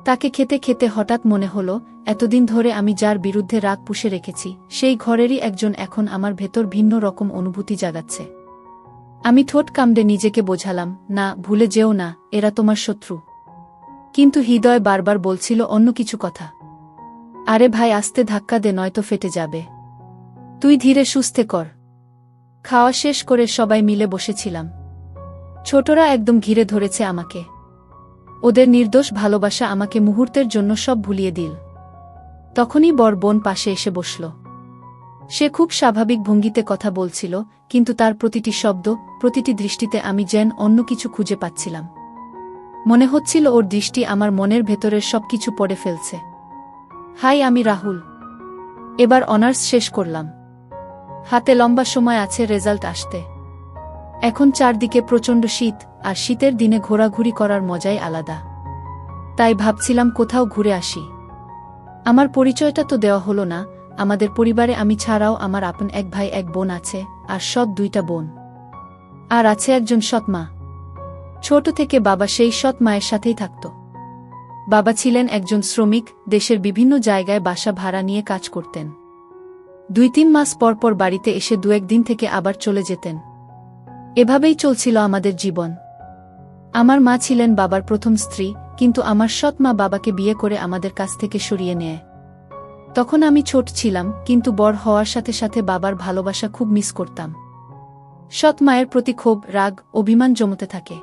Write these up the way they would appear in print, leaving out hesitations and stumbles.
তাকে খেতে খেতে হঠাৎ মনে হলো, এতদিন ধরে আমি যার বিরুদ্ধে রাগ পুষে রেখেছি সেই ঘরেরই একজন এখন আমার ভেতর ভিন্ন রকম অনুভূতি জাগাচ্ছে। আমি ঠোঁট কামড়ে নিজেকে বোঝালাম, না, ভুলে যেও না, এরা তোমার শত্রু। কিন্তু হৃদয় বারবার বলছিল অন্য কিছু কথা। আরে ভাই, আস্তে ধাক্কা দে, নয়তো ফেটে যাবে। তুই ধীরে সুস্থে কর। খাওয়া শেষ করে সবাই মিলে বসেছিলাম। ছোটরা একদম ঘিরে ধরেছে আমাকে। ওদের নির্দোষ ভালোবাসা আমাকে মুহূর্তের জন্য সব ভুলিয়ে দিল। তখনই বড় বোন পাশে এসে বসল। সে খুব স্বাভাবিক ভঙ্গিতে কথা বলছিল, কিন্তু তার প্রতিটি শব্দ, প্রতিটি দৃষ্টিতে আমি যেন অন্য কিছু খুঁজে পাচ্ছিলাম। মনে হচ্ছিল ওর দৃষ্টি আমার মনের ভেতরের সবকিছু পড়ে ফেলছে। হাই, আমি রাহুল। এবার অনার্স শেষ করলাম। হাতে লম্বা সময় আছে রেজাল্ট আসতে। এখন চারদিকে প্রচণ্ড শীত, আর শীতের দিনে ঘোরাঘুরি করার মজাই আলাদা। তাই ভাবছিলাম কোথাও ঘুরে আসি। আমার পরিচয়টা তো দেওয়া হলো না। আমাদের পরিবারে আমি ছাড়াও আমার আপন এক ভাই এক বোন আছে, আর সৎ দুইটা বোন। আর আছে একজন সৎ মা। ছোট থেকে বাবা সেই সৎ মায়ের সাথেই থাকত। বাবা ছিলেন একজন শ্রমিক, দেশের বিভিন্ন জায়গায় বাসা ভাড়া নিয়ে কাজ করতেন। 2-3 মাস পর পর বাড়িতে এসে 2-1 দিন থেকে আবার চলে যেতেন। এভাবেই চলছিল আমাদের জীবন। আমার মা ছিলেন বাবার প্রথম স্ত্রী, কিন্তু আমার সৎ মা বাবাকে বিয়ে করে আমাদের কাছ থেকে সরিয়ে নেয়। তখন আমি ছোট ছিলাম, কিন্তু বড় হওয়ার সাথে সাথে বাবার ভালোবাসা খুব মিস করতাম। সৎ মায়ের প্রতি ক্ষোভ, রাগ, অভিমান জমতে থাকে।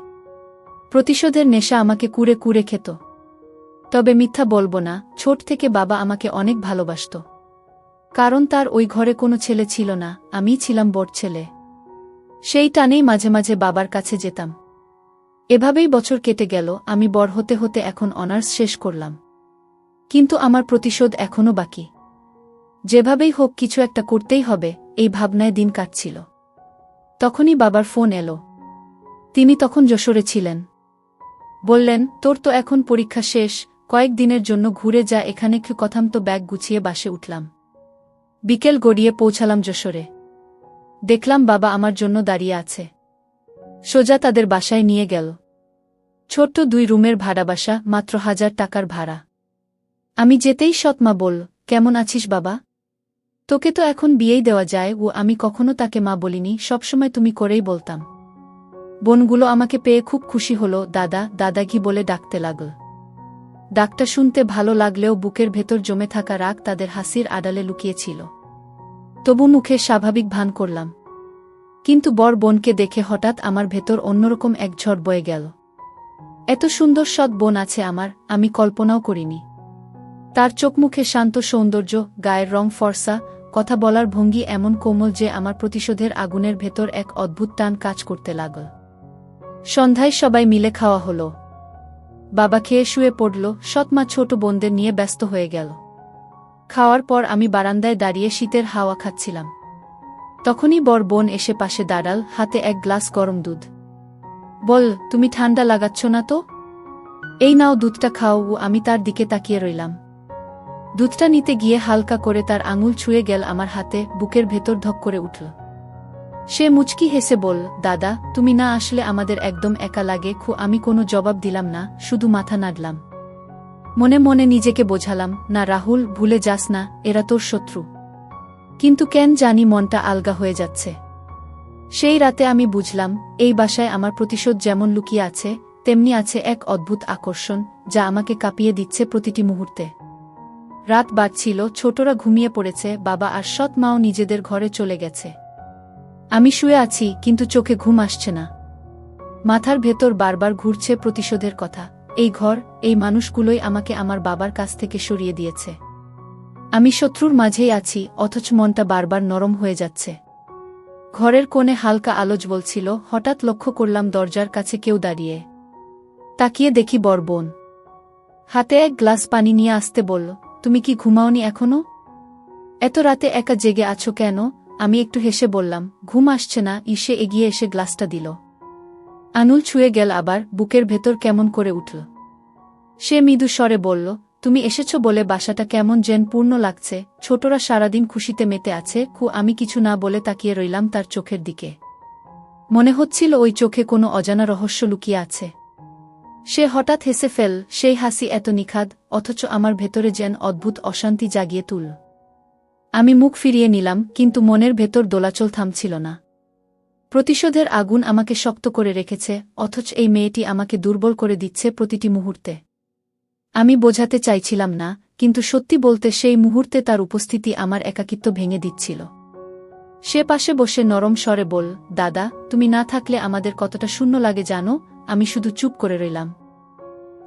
প্রতিশোধের নেশা আমাকে কুরে কুরে খেত। তবে মিথ্যা বলবো না, ছোট থেকে বাবা আমাকে অনেক ভালোবাসত। কারণ তার ওই ঘরে কোনো ছেলে ছিল না, আমিই ছিলাম বড় ছেলে। সেই টানেই মাঝে মাঝে বাবার কাছে যেতাম। এভাবেই বছর কেটে গেল। আমি বড় হতে হতে এখন অনার্স শেষ করলাম। কিন্তু আমার প্রতিশোধ এখনও বাকি। যেভাবেই হোক কিছু একটা করতেই হবে, এই ভাবনায় দিন কাটছিল। তখনই বাবার ফোন এলো। তিনি তখন যশোরে ছিলেন। বললেন, তোর তো এখন পরীক্ষা শেষ, কয়েকদিনের জন্য ঘুরে যা এখানে। কথাম তো ব্যাগ গুছিয়ে বাসে উঠলাম। বিকেল গড়িয়ে পৌঁছালাম যশোরে। দেখলাম বাবা আমার জন্য দাঁড়িয়ে আছে। সোজা তাদের বাসায় নিয়ে গেল। ছোট্ট 2 রুমের ভাড়া বাসা, মাত্র 1000 টাকার ভাড়া। আমি যেতেই সৎ মা বলল, কেমন আছিস বাবা? তোকে তো এখন বিয়েই দেওয়া যায়। আমি কখনো তাকে মা বলিনি, সবসময় তুমি করেই বলতাম। বোনগুলো আমাকে পেয়ে খুব খুশি হলো, দাদা দাদাগি বলে ডাকতে লাগল। ডাকটা শুনতে ভালো লাগলেও বুকের ভেতর জমে থাকা রাগ তাদের হাসির আড়ালে লুকিয়েছিল। তবু মুখে স্বাভাবিক ভান করলাম। কিন্তু বড় বোনকে দেখে হঠাৎ আমার ভেতর অন্যরকম এক ঝড় বয়ে গেল। এত সুন্দর সৎ বোন আছে আমার, আমি কল্পনাও করিনি। তার চোখমুখে শান্ত সৌন্দর্য, গায়ের রং ফর্সা, কথা বলার ভঙ্গি এমন কোমল যে আমার প্রতিশোধের আগুনের ভেতর এক অদ্ভুত টান কাজ করতে লাগল। সন্ধ্যায় সবাই মিলে খাওয়া হলো। বাবা খেয়ে শুয়ে পড়ল, সৎ মা ছোট বোনদের নিয়ে ব্যস্ত হয়ে গেল। খাওয়ার পর আমি বারান্দায় দাঁড়িয়ে শীতের হাওয়া খাচ্ছিলাম। তখনই বড় বোন এসে পাশে দাঁড়াল, হাতে এক গ্লাস গরম দুধ। বল, তুমি ঠান্ডা লাগাচ্ছ না তো? এই নাও দুধটা খাও। আমি তার দিকে তাকিয়ে রইলাম। দুধটা নিতে গিয়ে হালকা করে তার আঙুল ছুঁয়ে গেল আমার হাতে, বুকের ভেতর ধক করে উঠল। সে মুচকি হেসে বলল, দাদা তুমি না আসলে আমাদের একদম একা লাগে। আমি কোনো জবাব দিলাম না, শুধু মাথা নাড়লাম। মনে মনে নিজেকে বোঝালাম, না রাহুল, ভুলে যাস না, এরা তোর শত্রু। কিন্তু কেন জানি মনটা আলগা হয়ে যাচ্ছে। সেই রাতে আমি বুঝলাম, এই বাসায় আমার প্রতিশোধ যেমন লুকিয়ে আছে, তেমনি আছে এক অদ্ভুত আকর্ষণ, যা আমাকে কাঁপিয়ে দিচ্ছে প্রতিটি মুহূর্তে। রাত বাড়ছিল, ছোটরা ঘুমিয়ে পড়েছে, বাবা আর সৎ মাও নিজেদের ঘরে চলে গেছে। আমি শুয়ে আছি, কিন্তু চোখে ঘুম আসছে না। মাথার ভেতর বারবার ঘুরছে প্রতিশোধের কথা। এই ঘর, এই মানুষগুলোই আমাকে আমার বাবার কাছ থেকে সরিয়ে দিয়েছে। আমি শত্রুর মাঝেই আছি, অথচ মনটা বারবার নরম হয়ে যাচ্ছে। ঘরের কোণে হালকা আলো জ্বলছিল। হঠাৎ লক্ষ্য করলাম দরজার কাছে কেউ দাঁড়িয়ে। তাকিয়ে দেখি বড় বোন। হাতে এক গ্লাস পানি নিয়ে আসতে বলল, তুমি কি ঘুমাওনি এখনো? এত রাতে একা জেগে আছো কেন? আমি একটু হেসে বললাম, ঘুম আসছে না। সে এগিয়ে এসে গ্লাসটা দিল। আঙুল ছুঁয়ে গেল আবার, বুকের ভেতর কেমন করে উঠল। সে মৃদু স্বরে বলল, তুমি এসেছ বলে বাসাটা কেমন যেন পূর্ণ লাগছে। ছোটরা সারাদিন খুশিতে মেতে আছে। আমি কিছু না বলে তাকিয়ে রইলাম তার চোখের দিকে। মনে হচ্ছিল ওই চোখে কোনো অজানা রহস্য লুকিয়ে আছে। সে হঠাৎ হেসে ফেল, সেই হাসি এত নিখাদ, অথচ আমার ভেতরে যেন অদ্ভুত অশান্তি জাগিয়ে তুল। আমি মুখ ফিরিয়ে নিলাম, কিন্তু মনের ভেতর দোলাচল থামছিল না। প্রতিশোধের আগুন আমাকে শক্ত করে রেখেছে, অথচ এই মেয়েটি আমাকে দুর্বল করে দিচ্ছে প্রতিটি মুহূর্তে। আমি বোঝাতে চাইছিলাম না, কিন্তু সত্যি বলতে সেই মুহূর্তে তার উপস্থিতি আমার একাকিত্ব ভেঙে দিচ্ছিল। সে পাশে বসে নরম স্বরে বল, দাদা, তুমি না থাকলে আমাদের কতটা শূন্য লাগে জানো? আমি শুধু চুপ করে রইলাম।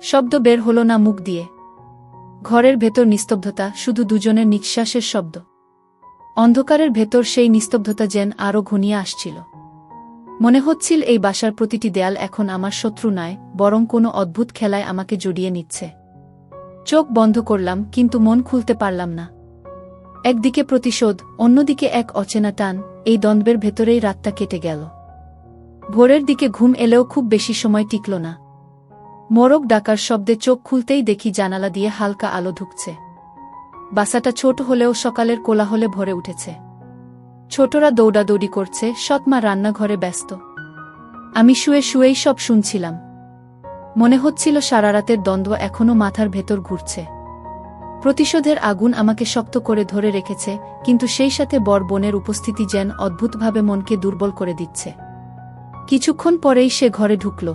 শব্দ বের হলো না মুখ দিয়ে। ঘরের ভেতর নিস্তব্ধতা, শুধু দুজনের নিঃশ্বাসের শব্দ। অন্ধকারের ভেতর সেই নিস্তব্ধতা যেন আরও ঘনিয়ে আসছিল। মনে হচ্ছিল এই বাসার প্রতিটি দেয়াল এখন আমার শত্রু নয়, বরং কোনো অদ্ভুত খেলায় আমাকে জড়িয়ে নিচ্ছে। চোখ বন্ধ করলাম, কিন্তু মন খুলতে পারলাম না। একদিকে প্রতিশোধ, অন্যদিকে এক অচেনা টান, এই দ্বন্দ্বের ভেতরেই রাতটা কেটে গেল। ভোরের দিকে ঘুম এলেও খুব বেশি সময় টিকল না। মোরগ ডাকার শব্দে চোখ খুলতেই দেখি জানালা দিয়ে হালকা আলো ঢুকছে। বাসাটা ছোট হলেও সকালের কোলাহলে ভরে উঠেছে। ছোটরা দৌড়াদৌড়ি করছে, সৎমা রান্নাঘরে ব্যস্ত। আমি শুয়ে শুয়েই সব শুনছিলাম। মনে হচ্ছিল সারারাতের দ্বন্দ্ব এখনো মাথার ভেতর ঘুরছে। প্রতিশোধের আগুন আমাকে শক্ত করে ধরে রেখেছে, কিন্তু সেই সাথে বর বোনের উপস্থিতি যেন অদ্ভুতভাবে মনকে দুর্বল করে দিচ্ছে। কিছুক্ষণ পরেই সে ঘরে ঢুকল।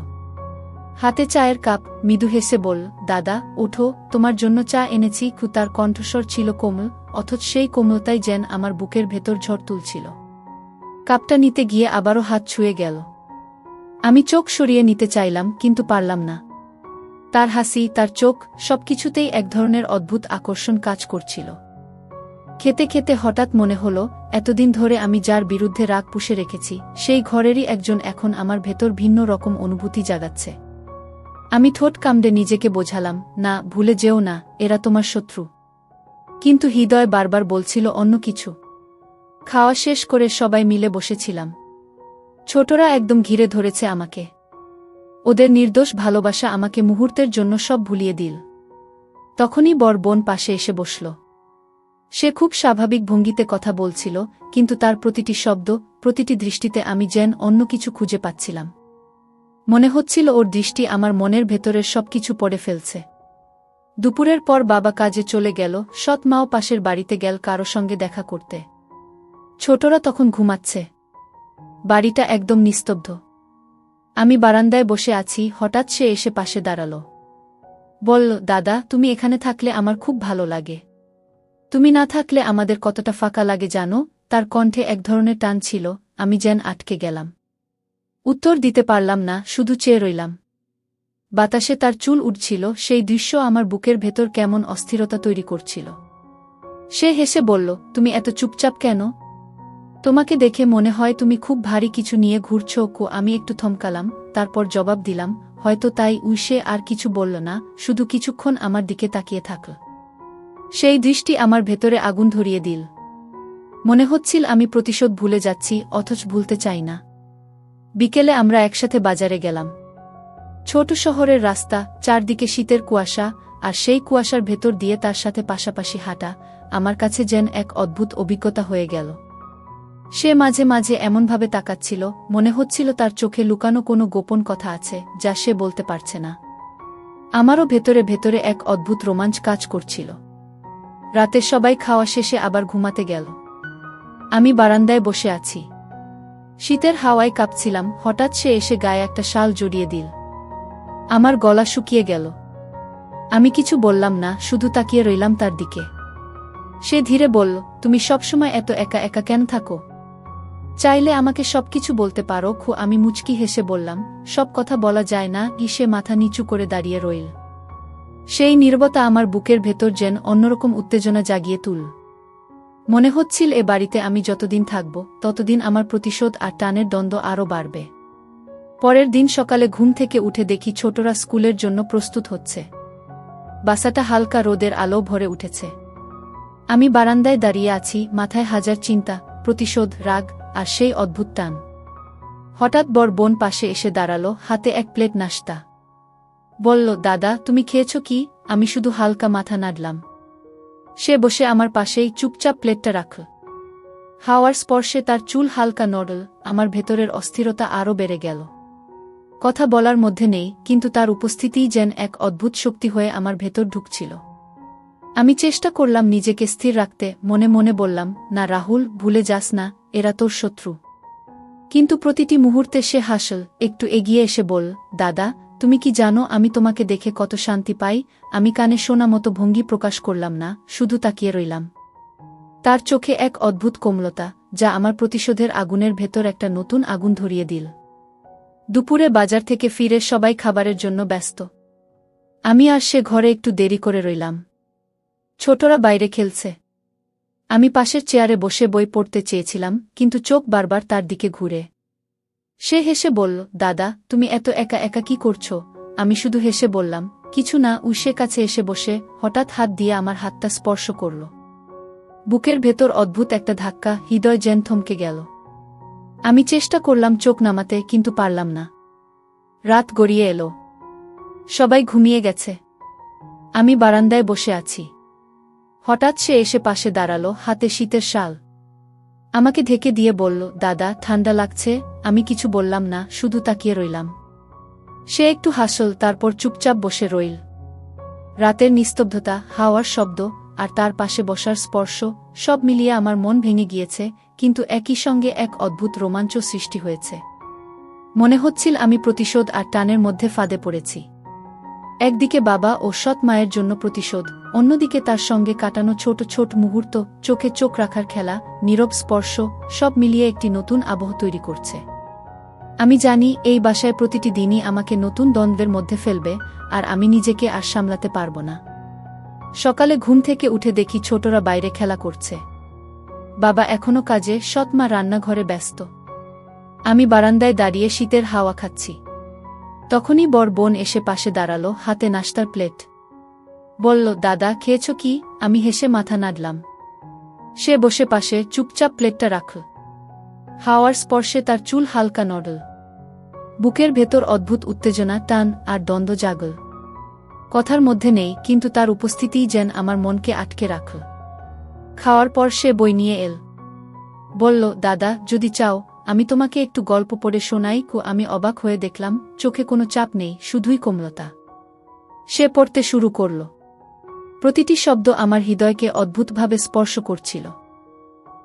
হাতে চায়ের কাপ, মৃদু হেসে বল, দাদা, ওঠো, তোমার জন্য চা এনেছি। তার কণ্ঠস্বর ছিল কোমল, অথচ সেই কোমলতাই যেন আমার বুকের ভেতর ঝড় তুলছিল। কাপটা নিতে গিয়ে আবারও হাত ছুঁয়ে গেল। আমি চোখ সরিয়ে নিতে চাইলাম, কিন্তু পারলাম না। তার হাসি, তার চোখ, সবকিছুতেই এক ধরনের অদ্ভুত আকর্ষণ কাজ করছিল। খেতে খেতে হঠাৎ মনে হলো, এতদিন ধরে আমি যার বিরুদ্ধে রাগ পুষে রেখেছি, সেই ঘরেরই একজন এখন আমার ভেতর ভিন্ন রকম অনুভূতি জাগাচ্ছে। আমি ঠোঁট কামড়ে নিজেকে বোঝালাম, না, ভুলে যেও না, এরা তোমার শত্রু। কিন্তু হৃদয় বারবার বলছিল অন্য কিছু। খাওয়া শেষ করে সবাই মিলে বসেছিলাম। ছোটরা একদম ঘিরে ধরেছে আমাকে। ওদের নির্দোষ ভালোবাসা আমাকে মুহূর্তের জন্য সব ভুলিয়ে দিল। তখনই বর বোন পাশে এসে বসল। সে খুব স্বাভাবিক ভঙ্গিতে কথা বলছিল, কিন্তু তার প্রতিটি শব্দ, প্রতিটি দৃষ্টিতে আমি যেন অন্য কিছু খুঁজে পাচ্ছিলাম। মনে হচ্ছিল ওর দৃষ্টি আমার মনের ভেতরের সবকিছু পড়ে ফেলছে। দুপুরের পর বাবা কাজে চলে গেল, সৎ মাও পাশের বাড়িতে গেল কারো সঙ্গে দেখা করতে। ছোটরা তখন ঘুমাচ্ছে। বাড়িটা একদম নিস্তব্ধ। আমি বারান্দায় বসে আছি, হঠাৎ সে এসে পাশে দাঁড়াল। বলল, দাদা, তুমি এখানে থাকলে আমার খুব ভালো লাগে। তুমি না থাকলে আমাদের কতটা ফাঁকা লাগে জানো? তার কণ্ঠে এক ধরনের টান ছিল, আমি যেন আটকে গেলাম। উত্তর দিতে পারলাম না, শুধু চেয়ে রইলাম। বাতাসে তার চুল উঠছিল, সেই দৃশ্য আমার বুকের ভেতর কেমন অস্থিরতা তৈরি করছিল। সে হেসে বলল, তুমি এত চুপচাপ কেন? তোমাকে দেখে মনে হয় তুমি খুব ভারী কিছু নিয়ে ঘুরছো। আমি একটু থমকালাম, তারপর জবাব দিলাম, হয়তো তাই। সে আর কিছু বলল না, শুধু কিছুক্ষণ আমার দিকে তাকিয়ে থাকল। সেই দৃষ্টি আমার ভেতরে আগুন ধরিয়ে দিল। মনে হচ্ছিল আমি প্রতিশোধ ভুলে যাচ্ছি, অথচ ভুলতে চাই না। বিকেলে আমরা একসাথে বাজারে গেলাম। ছোট শহরের রাস্তা, চারদিকে শীতের কুয়াশা, আর সেই কুয়াশার ভেতর দিয়ে তার সাথে পাশাপাশি হাঁটা আমার কাছে যেন এক অদ্ভুত অভিজ্ঞতা হয়ে গেল। সে মাঝে মাঝে এমনভাবে তাকাচ্ছিল, মনে হচ্ছিল তার চোখে লুকানো কোনো গোপন কথা আছে, যা সে বলতে পারছে না। আমারও ভেতরে ভেতরে এক অদ্ভুত রোমাঞ্চ কাজ করছিল। রাতে সবাই খাওয়া শেষে আবার ঘুমাতে গেল। আমি বারান্দায় বসে আছি। শীতের হাওয়ায় কাঁপছিলাম, হঠাৎ সে এসে গায়ে একটা শাল জড়িয়ে দিল। আমার গলা শুকিয়ে গেল। আমি কিছু বললাম না, শুধু তাকিয়ে রইলাম তার দিকে। সে ধীরে বলল, তুমি সবসময় এত একা একা কেন থাকো? চাইলে আমাকে সবকিছু বলতে পারো। আমি মুচকি হেসে বললাম, সব কথা বলা যায় না। সে মাথা নিচু করে দাঁড়িয়ে রইল। সেই নীরবতা আমার বুকের ভেতর যেন অন্যরকম উত্তেজনা জাগিয়ে তুল। মনে হচ্ছিল এ বাড়িতে আমি যতদিন থাকব, ততদিন আমার প্রতিশোধ আর টানের দ্বন্দ্ব আরও বাড়বে। পরের দিন সকালে ঘুম থেকে উঠে দেখি ছোটরা স্কুলের জন্য প্রস্তুত হচ্ছে। বাসাটা হালকা রোদের আলো ভরে উঠেছে। আমি বারান্দায় দাঁড়িয়ে আছি, মাথায় হাজার চিন্তা, প্রতিশোধ, রাগ, আর সেই অদ্ভুত টান। হঠাৎ বর বোন পাশে এসে দাঁড়ালো, হাতে এক প্লেট নাশতা। বলল, দাদা, তুমি খেয়েছ কি? আমি শুধু হালকা মাথা নাড়লাম। সে বসে আমার পাশেই চুপচাপ প্লেটটা রাখল। হাওয়ার স্পর্শে তার চুল হালকা নড়ল, আমার ভেতরের অস্থিরতা আরও বেড়ে গেল। কথা বলার মধ্যে নেই, কিন্তু তার উপস্থিতিই যেন এক অদ্ভুত শক্তি হয়ে আমার ভেতর ঢুকছিল। আমি চেষ্টা করলাম নিজেকে স্থির রাখতে, মনে মনে বললাম, না রাহুল, ভুলে যাস না, এরা তোর শত্রু। কিন্তু প্রতিটি মুহূর্তে সে হাসল, একটু এগিয়ে এসে বল, দাদা, তুমি কি জানো আমি তোমাকে দেখে কত শান্তি পাই? আমি কানে শোনা মতো ভঙ্গি প্রকাশ করলাম না, শুধু তাকিয়ে রইলাম। তার চোখে এক অদ্ভুত কোমলতা, যা আমার প্রতিশোধের আগুনের ভেতর একটা নতুন আগুন ধরিয়ে দিল। দুপুরে বাজার থেকে ফিরে সবাই খাবারের জন্য ব্যস্ত। আমি আর সে ঘরে একটু দেরি করে রইলাম। ছোটরা বাইরে খেলছে। আমি পাশের চেয়ারে বসে বই পড়তে চেয়েছিলাম, কিন্তু চোখ বারবার তার দিকে ঘুরে। সে হেসে বলল, দাদা, তুমি এত একা একা কি করছো? আমি শুধু হেসে বললাম, কিছু না। সে কাছে এসে বসে হঠাৎ হাত দিয়ে আমার হাতটা স্পর্শ করল। বুকের ভেতর অদ্ভুত একটা ধাক্কা, হৃদয় যেন থমকে গেল। আমি চেষ্টা করলাম চোখ নামাতে, কিন্তু পারলাম না। রাত গড়িয়ে এলো। সবাই ঘুমিয়ে গেছে। আমি বারান্দায় বসে আছি। হঠাৎ সে এসে পাশে দাঁড়ালো, হাতে শীতের শাল। আমাকে ঢেকে দিয়ে বলল, দাদা, ঠান্ডা লাগছে। আমি কিছু বললাম না, শুধু তাকিয়ে রইলাম। সে একটু হাসল, তারপর চুপচাপ বসে রইল। রাতের নিস্তব্ধতা, হাওয়ার শব্দ, আর তার পাশে বসার স্পর্শ, সব মিলিয়ে আমার মন ভেঙে গিয়েছে, কিন্তু একই সঙ্গে এক অদ্ভুত রোমাঞ্চ সৃষ্টি হয়েছে। মনে হচ্ছিল আমি প্রতিশোধ আর টানের মধ্যে ফাঁদে পড়েছি। একদিকে বাবা ও সৎ মায়ের জন্য প্রতিশোধ, অন্যদিকে তার সঙ্গে কাটানো ছোট ছোট মুহূর্ত, চোখে চোখ রাখার খেলা, নীরব স্পর্শ, সব মিলিয়ে একটি নতুন আবহ তৈরি করছে। আমি জানি এই বাসায় প্রতিটি দিনই আমাকে নতুন দ্বন্দ্বের মধ্যে ফেলবে, আর আমি নিজেকে আর সামলাতে পারব না। সকালে ঘুম থেকে উঠে দেখি ছোটরা বাইরে খেলা করছে। বাবা এখনো কাজে, সৎ মা রান্নাঘরে ব্যস্ত। আমি বারান্দায় দাঁড়িয়ে শীতের হাওয়া খাচ্ছি। তখনই বড় বোন এসে পাশে দাঁড়ালো, হাতে নাশতার প্লেট। বলল, দাদা, খেয়েছ কি? আমি হেসে মাথা নাড়লাম। সে বসে পাশে চুপচাপ প্লেটটা রাখল। হাওয়ার স্পর্শে তার চুল হালকা নড়ল। বুকের ভেতর অদ্ভুত উত্তেজনা, টান আর দ্বন্দ্ব জাগল। কথার মধ্যে নেই, কিন্তু তার উপস্থিতিই যেন আমার মনকে আটকে রাখল। খাওয়ার পর সে বই নিয়ে এল। বলল, দাদা, যদি চাও আমি তোমাকে একটু গল্প পড়ে শোনাই। আমি অবাক হয়ে দেখলাম, চোখে কোনো চাপ নেই, শুধুই কোমলতা। সে পড়তে শুরু করল। প্রতিটি শব্দ আমার হৃদয়কে অদ্ভুতভাবে স্পর্শ করছিল।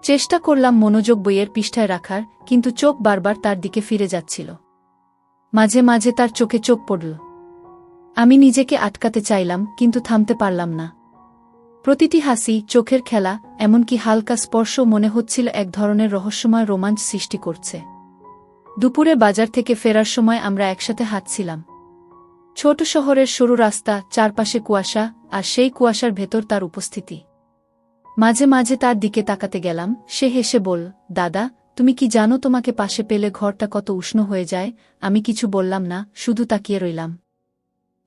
চেষ্টা করলাম মনোযোগ বইয়ের পৃষ্ঠায় রাখার, কিন্তু চোখ বারবার তার দিকে ফিরে যাচ্ছিল। মাঝে মাঝে তার চোখে চোখ পড়ল। আমি নিজেকে আটকাতে চাইলাম, কিন্তু থামতে পারলাম না। প্রতিটি হাসি, চোখের খেলা, এমনকি হালকা স্পর্শ মনে হচ্ছিল এক ধরনের রহস্যময় রোমাঞ্চ সৃষ্টি করছে। দুপুরে বাজার থেকে ফেরার সময় আমরা একসাথে হাঁটছিলাম। ছোট শহরের সরু রাস্তা, চারপাশে কুয়াশা, আর সেই কুয়াশার ভেতর তার উপস্থিতি। মাঝে মাঝে তার দিকে তাকাতে গেলাম। সে হেসে বলল, দাদা, তুমি কি জানো তোমাকে পাশে পেলে ঘরটা কত উষ্ণ হয়ে যায়? আমি কিছু বললাম না, শুধু তাকিয়ে রইলাম।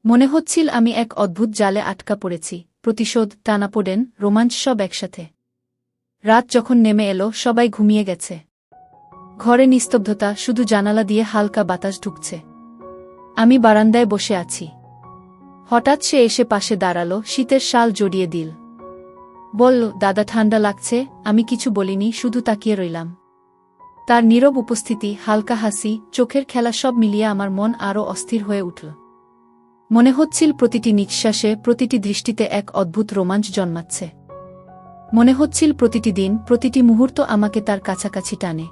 মনে হচ্ছিল আমি এক অদ্ভুত জালে আটকা পড়েছি, প্রতিশোধ, টানাপোড়েন, রোমাঞ্চ সব একসাথে। রাত যখন নেমে এলো, সবাই ঘুমিয়ে গেছে। ঘরে নিস্তব্ধতা, শুধু জানালা দিয়ে হালকা বাতাস ঢুকছে। আমি বারান্দায় বসে আছি। হঠাৎ সে এসে পাশে দাঁড়ালো, শীতের শাল জড়িয়ে দিল। বলল, দাদা, ঠান্ডা লাগছে। আমি কিছু বলিনি, শুধু তাকিয়ে রইলাম। তার নীরব উপস্থিতি, হালকা হাসি, চোখের খেলা সব মিলিয়ে আমার মন আরও অস্থির হয়ে উঠল। মনে হচ্ছিল প্রতিটি নিঃশ্বাসে, প্রতিটি দৃষ্টিতে এক অদ্ভুত রোমাঞ্চ জন্মাচ্ছে। মনে হচ্ছিল প্রতিটি দিন, প্রতিটি মুহূর্ত আমাকে তার কাছাকাছি টানে।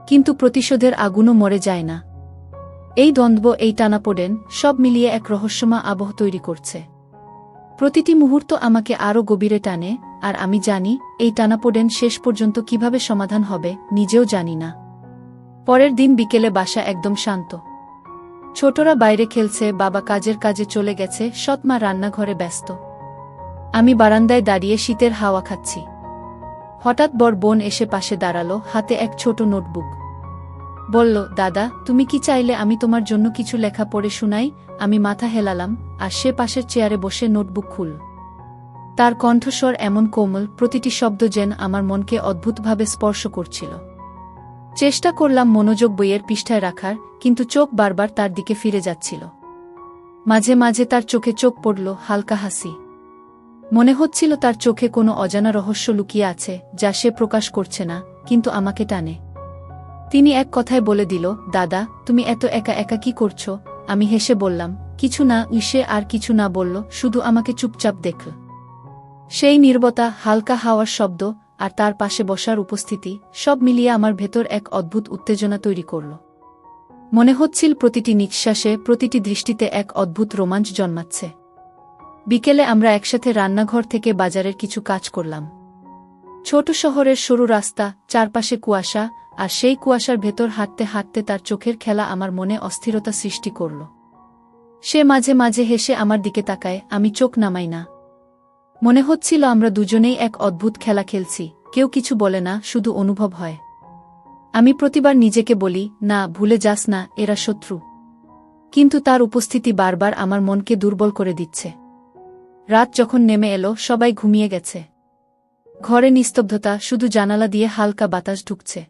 কিন্তু প্রতিশোধের আগুনও মরে যায় না। এই দ্বন্দ্ব, এই টানাপোড়েন, সব মিলিয়ে এক রহস্যময় আবহ তৈরি করছে। প্রতিটি মুহূর্ত আমাকে আরও গভীরে টানে, আর আমি জানি এই টানাপোড়েন শেষ পর্যন্ত কিভাবে সমাধান হবে, নিজেও জানি না। পরের দিন বিকেলে বাসা একদম শান্ত। ছোটরা বাইরে খেলছে, বাবা কাজের কাজে চলে গেছে, সৎ মা রান্নাঘরে ব্যস্ত। আমি বারান্দায় দাঁড়িয়ে শীতের হাওয়া খাচ্ছি। হঠাৎ বড় বোন এসে পাশে দাঁড়ালো, হাতে এক ছোট নোটবুক। বলল, দাদা, তুমি কি চাইলে আমি তোমার জন্য কিছু লেখা পড়ে শোনাই? আমি মাথা হেলালাম, আর সে পাশের চেয়ারে বসে নোটবুক খুলল। তার কণ্ঠস্বর এমন কোমল, প্রতিটি শব্দ যেন আমার মনকে অদ্ভুতভাবে স্পর্শ করছিল। চেষ্টা করলাম মনোযোগ বইয়ের পৃষ্ঠায় রাখার, কিন্তু চোখ বারবার তার দিকে ফিরে যাচ্ছিল। মাঝে মাঝে তার চোখে চোখ পড়ল, হালকা হাসি। মনে হচ্ছিল তার চোখে কোনো অজানা রহস্য লুকিয়ে আছে, যা সে প্রকাশ করছে না, কিন্তু আমাকে টানে। তিনি এক কথায় বলে দিল, দাদা, তুমি এত একা একা কি করছো? আমি হেসে বললাম, কিছু না। সে আর কিছু না বলল, শুধু আমাকে চুপচাপ দেখল। সেই নীরবতা, হালকা হাওয়ার শব্দ, আর তার পাশে বসার উপস্থিতি, সব মিলিয়ে আমার ভেতর এক অদ্ভুত উত্তেজনা তৈরি করল। মনে হচ্ছিল প্রতিটি নিঃশ্বাসে, প্রতিটি দৃষ্টিতে এক অদ্ভুত রোমাঞ্চ জন্মাচ্ছে। বিকেলে আমরা একসাথে রান্নাঘর থেকে বাজারের কিছু কাজ করলাম। ছোট শহরের সরু রাস্তা, চারপাশে কুয়াশা, আর সেই কুয়াশার ভেতর হাঁটতে হাঁটতে তার চোখের খেলা আমার মনে অস্থিরতা সৃষ্টি করল। সে মাঝে মাঝে হেসে আমার দিকে তাকায়, আমি চোখ নামাই না। মনে হচ্ছিল আমরা দুজনেই এক অদ্ভুত খেলা খেলছি, কেউ কিছু বলে না, শুধু অনুভব হয়। আমি প্রতিবার নিজেকে বলি, না, ভুলে যাস না, এরা শত্রু। কিন্তু তার উপস্থিতি বারবার আমার মনকে দুর্বল করে দিচ্ছে। রাত যখন নেমে এলো, সবাই ঘুমিয়ে গেছে। ঘরে নিস্তব্ধতা, শুধু জানালা দিয়ে হালকা বাতাস ঢুকছে।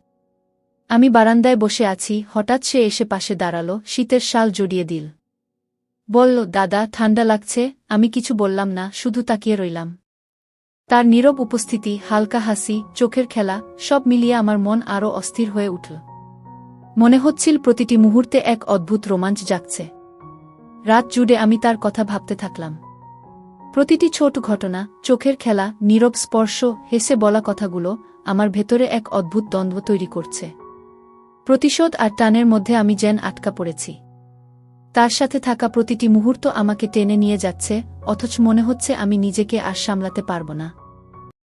আমি বারান্দায় বসে আছি, হঠাৎ সে এসে পাশে দাঁড়ালো, শীতের শাল জড়িয়ে দিল। বলল, দাদা, ঠান্ডা লাগছে। আমি কিছু বললাম না, শুধু তাকিয়ে রইলাম। তার নীরব উপস্থিতি, হালকা হাসি, চোখের খেলা, সব মিলিয়ে আমার মন আরও অস্থির হয়ে উঠল। মনে হচ্ছিল প্রতিটি মুহূর্তে এক অদ্ভুত রোমাঞ্চ জাগছে। রাত জুড়ে আমি তার কথা ভাবতে থাকলাম। প্রতিটি ছোট ঘটনা, চোখের খেলা, নীরব স্পর্শ, হেসে বলা কথাগুলো আমার ভেতরে এক অদ্ভুত দ্বন্দ্ব তৈরি করছে। প্রতিশোধ আর টানের মধ্যে আমি যেন আটকা পড়েছি। তার সাথে থাকা প্রতিটি মুহূর্ত আমাকে টেনে নিয়ে যাচ্ছে, অথচ মনে হচ্ছে আমি নিজেকে আর সামলাতে পারব না।